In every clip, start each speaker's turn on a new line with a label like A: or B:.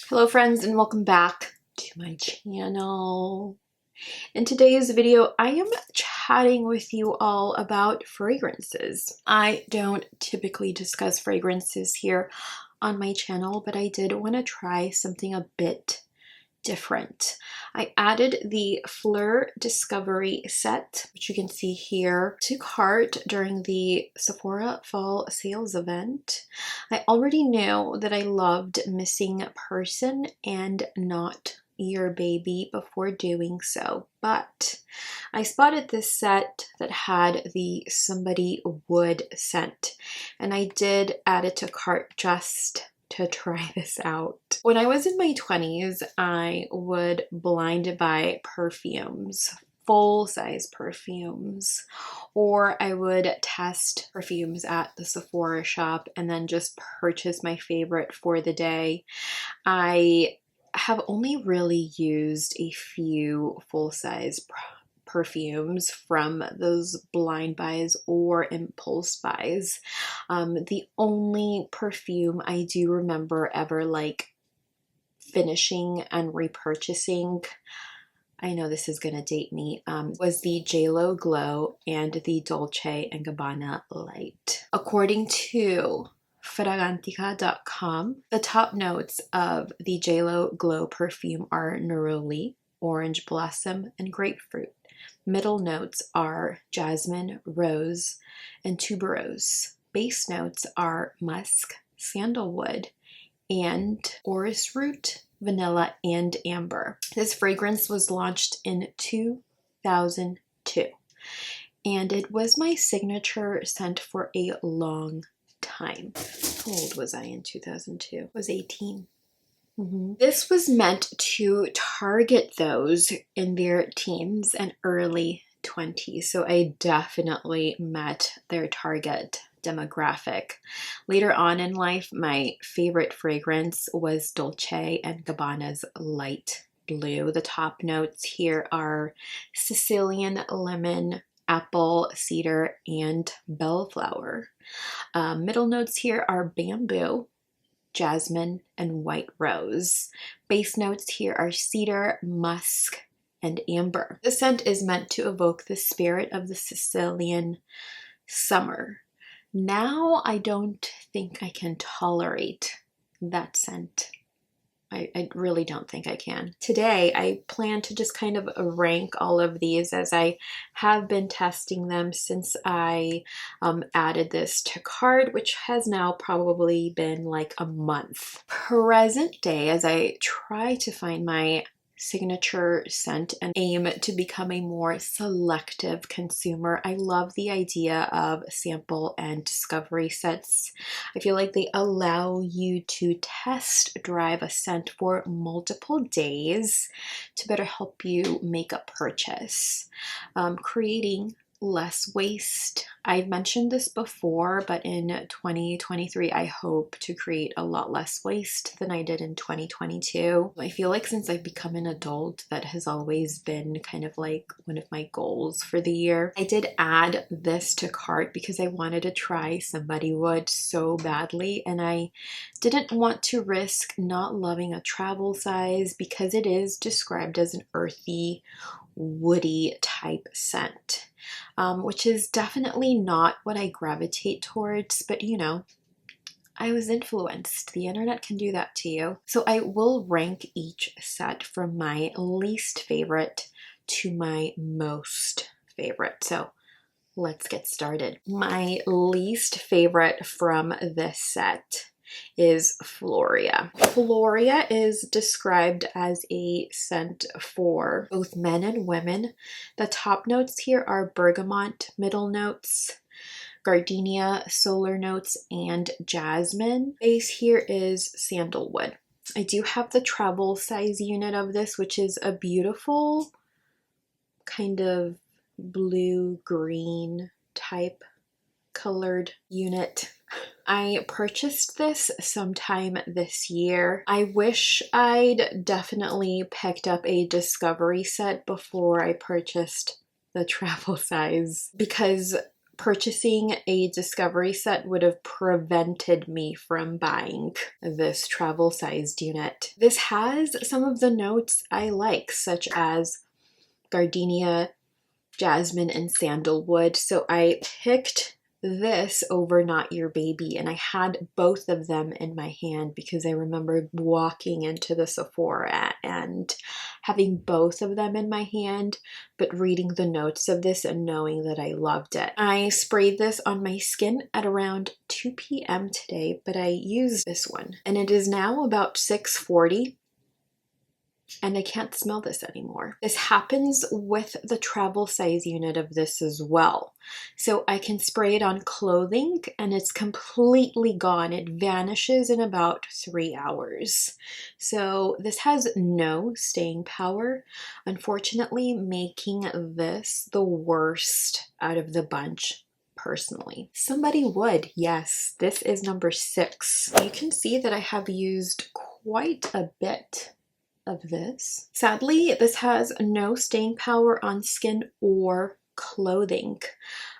A: Hello friends and welcome back to my channel. In today's video, I am chatting with you all about fragrances. I don't typically discuss fragrances here on my channel, but I did want to try something a bit different. I added the Phlur Discovery Set, which you can see here, to cart during the Sephora Fall Sales Event. I already knew that I loved Missing Person and Not Your Baby before doing so, but I spotted this set that had the Somebody Would scent, and I did add it to cart just to try this out. When I was in my 20s, I would blind buy perfumes, full-size perfumes, or I would test perfumes at the Sephora shop and then just purchase my favorite for the day. I have only really used a few full-size perfumes from those blind buys or impulse buys. The only perfume I do remember ever finishing and repurchasing, I know this is gonna date me, was the JLo Glow and the Dolce & Gabbana Light. According to Fragrantica.com, the top notes of the JLo Glow perfume are neroli, orange blossom, and grapefruit. Middle notes are jasmine, rose, and tuberose. Base notes are musk, sandalwood, and orris root, vanilla, and amber. This fragrance was launched in 2002, and it was my signature scent for a long time. How old was I in 2002? I was 18. This was meant to target those in their teens and early 20s, so I definitely met their target demographic. Later on in life, my favorite fragrance was Dolce & Gabbana's Light Blue. The top notes here are Sicilian lemon, apple, cedar, and bellflower. Middle notes here are bamboo, jasmine, and white rose. Base notes here are cedar, musk, and amber. The scent is meant to evoke the spirit of the Sicilian summer. Now I don't think I can tolerate that scent. I really don't think I can. Today, I plan to just kind of rank all of these as I have been testing them since I added this to cart, which has now probably been like a month. Present day, as I try to find my signature scent and aim to become a more selective consumer, I love the idea of sample and discovery sets. I feel like they allow you to test drive a scent for multiple days to better help you make a purchase, creating less waste. I've mentioned this before, but in 2023, I hope to create a lot less waste than I did in 2022. I feel like since I've become an adult, that has always been kind of like one of my goals for the year. I did add this to cart because I wanted to try Somebody Would so badly, and I didn't want to risk not loving a travel size because it is described as an earthy, woody type scent. Which is definitely not what I gravitate towards, but you know, I was influenced. The internet can do that to you. So I will rank each set from my least favorite to my most favorite. So let's get started. My least favorite from this set is Floria. Floria is described as a scent for both men and women. The top notes here are bergamot, middle notes, gardenia, solar notes, and jasmine. Base here is sandalwood. I do have the travel size unit of this, which is a beautiful kind of blue-green type colored unit. I purchased this sometime this year. I wish I'd definitely picked up a discovery set before I purchased the travel size, because purchasing a discovery set would have prevented me from buying this travel sized unit. This has some of the notes I like, such as gardenia, jasmine, and sandalwood. So I picked this over Not Your Baby, and I had both of them in my hand because I remember walking into the Sephora and having both of them in my hand, but reading the notes of this and knowing that I loved it. I sprayed this on my skin at around 2 p.m. today, but I used this one, and it is now about 6:40. And I can't smell this anymore. This happens with the travel size unit of this as well. So I can spray it on clothing and it's completely gone. It vanishes in about 3 hours. So this has no staying power, unfortunately making this the worst out of the bunch. Personally, somebody would. Yes, this is number 6. You can see that I have used quite a bit of this. Sadly, this has no staying power on skin or clothing,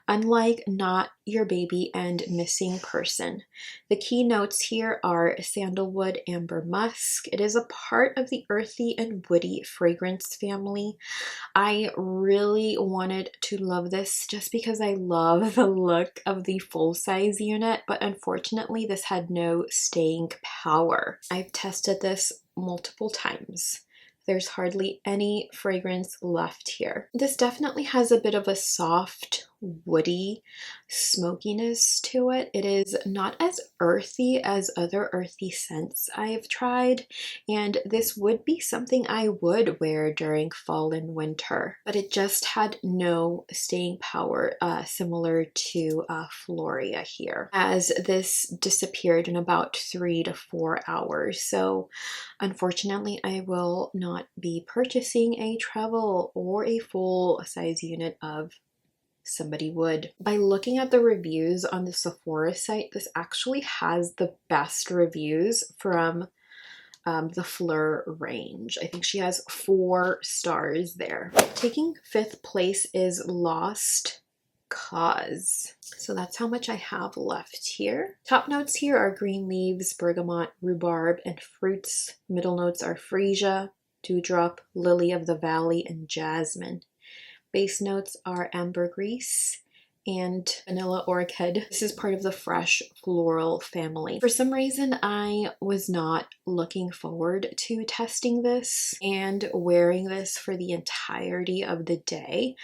A: unlike Not Your Baby and Missing Person. The key notes here are sandalwood, amber, musk. It is a part of the earthy and woody fragrance family. I really wanted to love this just because I love the look of the full-size unit, but unfortunately this had no staying power. I've tested this multiple times. There's hardly any fragrance left here. This definitely has a bit of a soft, woody smokiness to it. It is not as earthy as other earthy scents I have tried, and this would be something I would wear during fall and winter, but it just had no staying power, similar to Floria here, as this disappeared in about 3 to 4 hours. So unfortunately, I will not be purchasing a travel or a full size unit of Somebody Would. By looking at the reviews on the Sephora site, this actually has the best reviews from the Phlur range. I think she has 4 stars there. Taking 5th place is Lost Cause. So that's how much I have left here. Top notes here are green leaves, bergamot, rhubarb, and fruits. Middle notes are freesia, dewdrop, lily of the valley, and jasmine. Base notes are ambergris and vanilla orchid. This is part of the fresh floral family. For some reason, I was not looking forward to testing this and wearing this for the entirety of the day.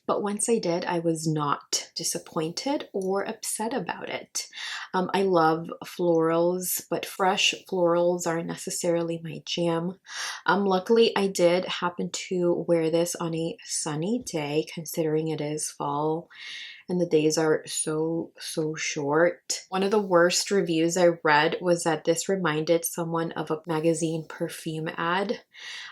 A: But once I did, I was not disappointed or upset about it. I love florals, but fresh florals aren't necessarily my jam. Luckily, I did happen to wear this on a sunny day, considering it is fall and the days are so short. One of the worst reviews I read was that this reminded someone of a magazine perfume ad.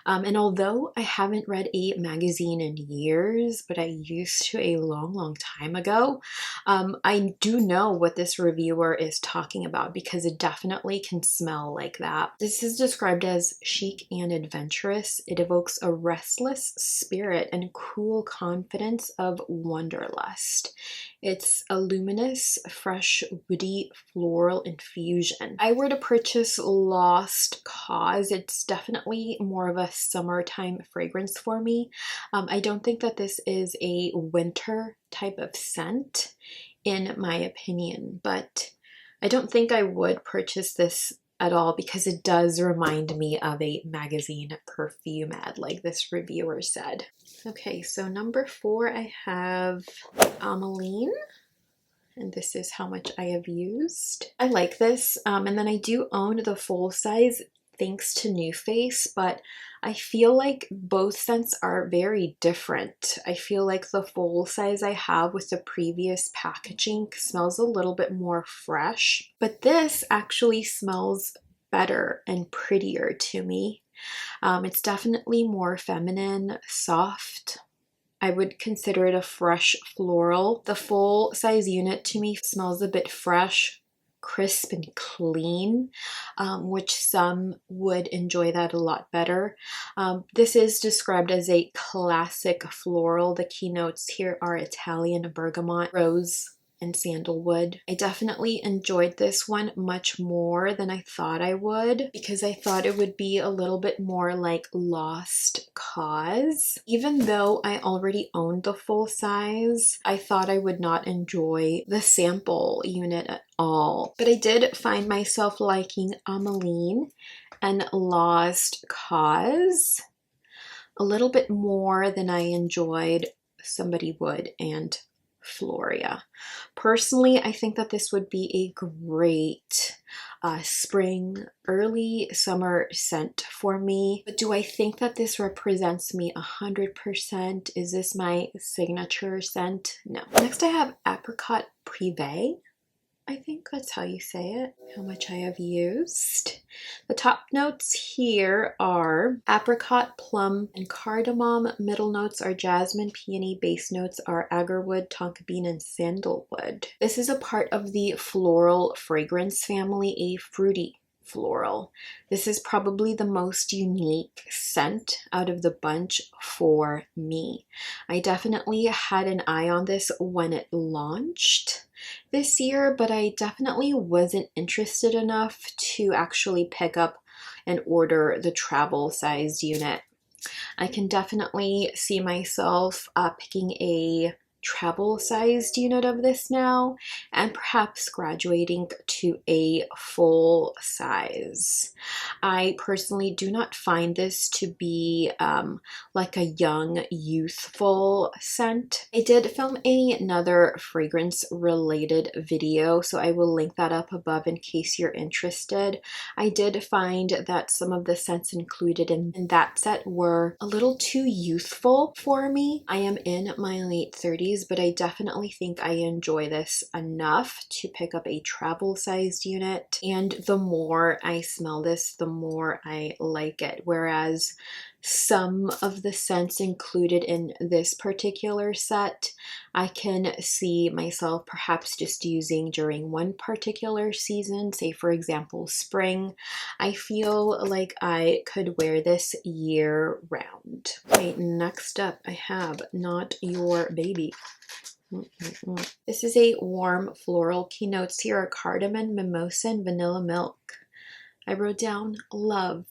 A: And although I haven't read a magazine in years, but I used to a long time ago, I do know what this reviewer is talking about because it definitely can smell like that. This is described as chic and adventurous. It evokes a restless spirit and cool confidence of wanderlust. It's a luminous, fresh, woody, floral infusion. I were to purchase Lost Cause, it's definitely more of a summertime fragrance for me. I don't think that this is a winter type of scent, in my opinion, but I don't think I would purchase this at all because it does remind me of a magazine perfume ad, like this reviewer said. Okay, so number 4, I have Ameline, and this is how much I have used. I like this, and then I do own the full size thanks to NUFACE, but I feel like both scents are very different. I feel like the full size I have with the previous packaging smells a little bit more fresh, but this actually smells better and prettier to me. It's definitely more feminine, soft. I would consider it a fresh floral. The full size unit to me smells a bit fresh, crisp, and clean, which some would enjoy that a lot better. This is described as a classic floral. The keynotes here are Italian bergamot, rose, and sandalwood. I definitely enjoyed this one much more than I thought I would because I thought it would be a little bit more like Lost Cause. Even though I already owned the full size, I thought I would not enjoy the sample unit at all. But I did find myself liking Ameline and Lost Cause a little bit more than I enjoyed Somebody Would and Floria. Personally, I think that this would be a great spring, early summer scent for me. But do I think that this represents me 100%? Is this my signature scent? No. Next I have Apricot Prive. I think that's how you say it, how much I have used. The top notes here are apricot, plum, and cardamom. Middle notes are jasmine, peony. Base notes are agarwood, tonka bean, and sandalwood. This is a part of the floral fragrance family, a fruity floral. This is probably the most unique scent out of the bunch for me. I definitely had an eye on this when it launched this year, but I definitely wasn't interested enough to actually pick up and order the travel sized unit. I can definitely see myself picking a travel sized unit of this now and perhaps graduating to a full size. I personally do not find this to be like a young, youthful scent. I did film another fragrance related video, so I will link that up above in case you're interested. I did find that some of the scents included in that set were a little too youthful for me. I am in my late 30s, but I definitely think I enjoy this enough to pick up a travel sized unit. And the more I smell this, the more I like it. Whereas some of the scents included in this particular set, I can see myself perhaps just using during one particular season, say for example spring. I feel like I could wear this year round. Okay, next up I have Not Your Baby. This is a warm floral. Keynotes here are cardamom, mimosa, and vanilla milk. I wrote down love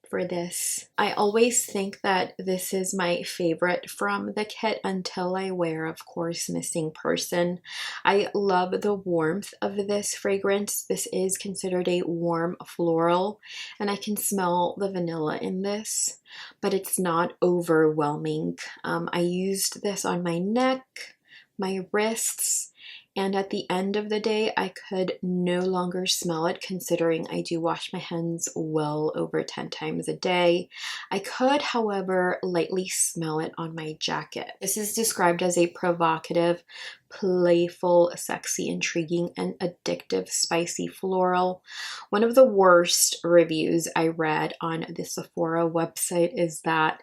A: for this. I always think that this is my favorite from the kit until I wear, of course, Missing Person. I love the warmth of this fragrance. This is considered a warm floral, and I can smell the vanilla in this, but it's not overwhelming. I used this on my neck, my wrists, and at the end of the day, I could no longer smell it, considering I do wash my hands well over 10 times a day. I could, however, lightly smell it on my jacket. This is described as a provocative, playful, sexy, intriguing, and addictive spicy floral. One of the worst reviews I read on the Sephora website is that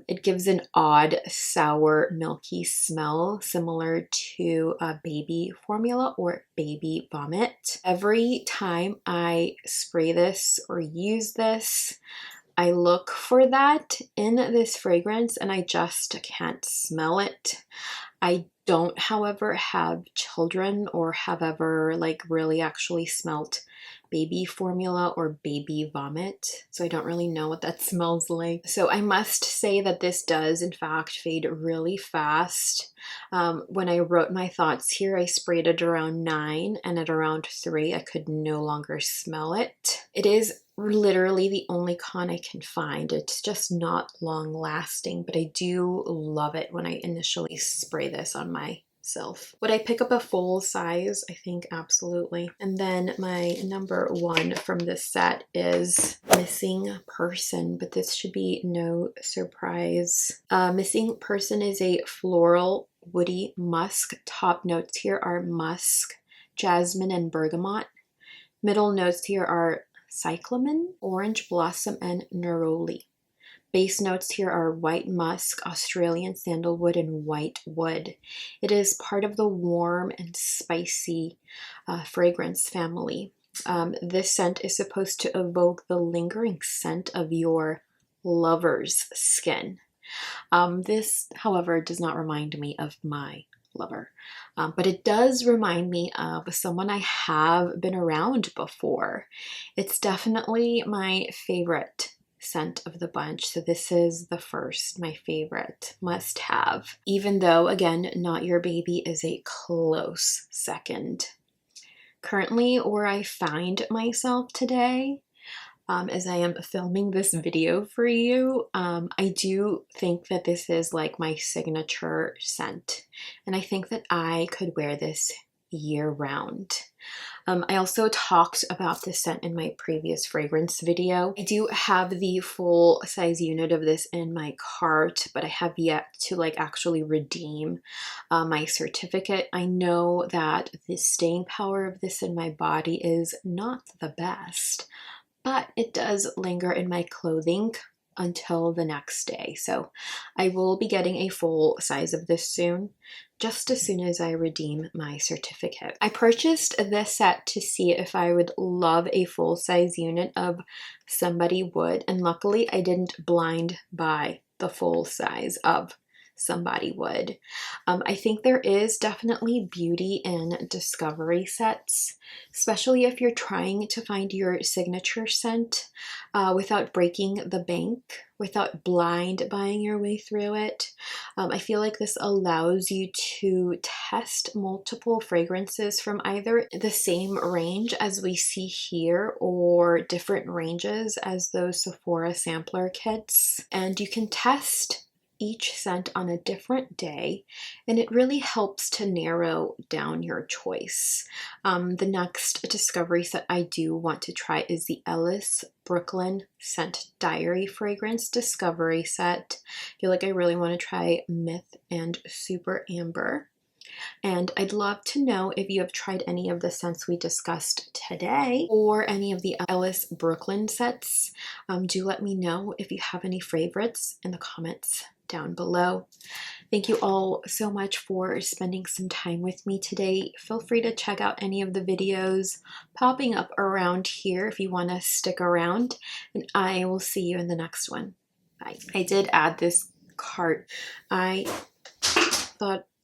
A: it gives an odd, sour, milky smell similar to a baby formula or baby vomit. Every time I spray this or use this, I look for that in this fragrance and I just can't smell it. I don't, however, have children or have ever like really actually smelt baby formula or baby vomit, so I don't really know what that smells like. So I must say that this does in fact fade really fast. When I wrote my thoughts here, I sprayed it around 9, and at around 3 I could no longer smell it. It is literally the only con I can find. It's just not long lasting, but I do love it when I initially spray this on myself. Would I pick up a full size? I think absolutely. And then my number 1 from this set is Missing Person, but this should be no surprise. Missing Person is a floral, woody musk. Top notes here are musk, jasmine, and bergamot. Middle notes here are cyclamen, orange blossom, and neroli. Base notes here are white musk, Australian sandalwood, and white wood. It is part of the warm and spicy fragrance family. This scent is supposed to evoke the lingering scent of your lover's skin. This, however, does not remind me of my lover. But it does remind me of someone I have been around before. It's definitely my favorite scent of the bunch. So this is the first, my favorite, must have. Even though, again, Not Your Baby is a close second. Currently, where I find myself today, as I am filming this video for you, I do think that this is like my signature scent, and I think that I could wear this year round. I also talked about this scent in my previous fragrance video. I do have the full size unit of this in my cart, but I have yet to like actually redeem my certificate. I know that the staying power of this in my body is not the best, but it does linger in my clothing until the next day. So I will be getting a full size of this soon, just as soon as I redeem my certificate. I purchased this set to see if I would love a full size unit of Somebody Would, and luckily I didn't blind buy the full size of Somebody Would. I think there is definitely beauty in discovery sets, especially if you're trying to find your signature scent without breaking the bank, without blind buying your way through it. I feel like this allows you to test multiple fragrances from either the same range as we see here or different ranges as those Sephora sampler kits, and you can test each scent on a different day, and it really helps to narrow down your choice. The next discovery set I do want to try is the Ellis Brooklyn Scent Diary Fragrance Discovery Set. I feel like I really want to try Myth and Super Amber. And I'd love to know if you have tried any of the scents we discussed today or any of the Ellis Brooklyn sets. Do let me know if you have any favorites in the comments down below. Thank you all so much for spending some time with me today. Feel free to check out any of the videos popping up around here if you want to stick around, and I will see you in the next one. Bye. I did add this cart. I thought